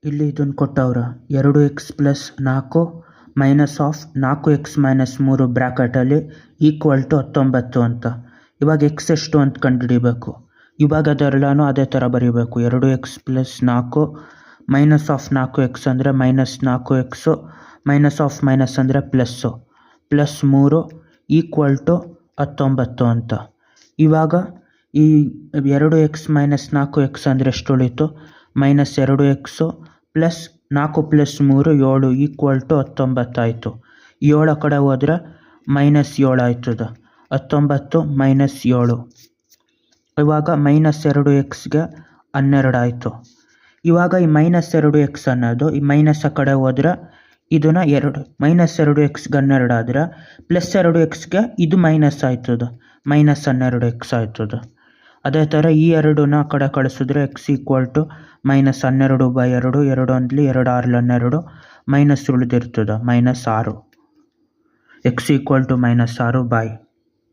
ಇಲ್ಲಿ ಇದನ್ನು ಕೊಟ್ಟವ್ರ 2x+4 ಮೈನಸ್ ಆಫ್ 4x-3 ಬ್ರ್ಯಾಕೆಟಲ್ಲಿ ಈಕ್ವಲ್ ಟು 19 ಅಂತ. ಇವಾಗ ಎಕ್ಸ್ ಎಷ್ಟು ಅಂತ ಕಂಡುಹಿಡಿಬೇಕು. ಇವಾಗ ಅದೆಲ್ಲನೂ ಅದೇ ಥರ ಬರೀಬೇಕು. 2x+4 ಮೈನಸ್ ಆಫ್ 4x ಅಂದರೆ -4x, ಮೈನಸ್ ಆಫ್ ಮೈನಸ್ ಅಂದರೆ ಪ್ಲಸ್ಸು, +3 ಈಕ್ವಲ್ ಟು 19 ಅಂತ. ಇವಾಗ ಈ 2x - 4x ಅಂದರೆ ಎಷ್ಟು ಉಳೀತು? -2x ಪ್ಲಸ್ 4 + 3 7 ಈಕ್ವಲ್ ಟು 19 ಆಯಿತು. 7 ಆ ಕಡೆ ಹೋದರೆ -7 ಆಯ್ತದೆ. 19 - 7. ಇವಾಗ -2xಗೆ 12 ಆಯಿತು. ಇವಾಗ ಈ -2x ಅನ್ನೋದು ಈ ಮೈನಸ್ ಆ ಕಡೆ ಹೋದರೆ ಇದನ್ನು -2xಗೆ 12 ಆದರೆ +2xಗೆ ಇದು ಮೈನಸ್ ಆಯ್ತದೆ, -12x ಆಯ್ತದೆ. ಅದೇ ಥರ ಈ ಎರಡನ್ನ ಆ ಕಡೆ ಕಳಿಸಿದ್ರೆ x ಈಕ್ವಲ್ ಟು -12/2, 2 1 2 6 12 ಮೈನಸ್ ಉಳಿದಿರ್ತದೆ -6. x equal to -6. ಬಾಯ್.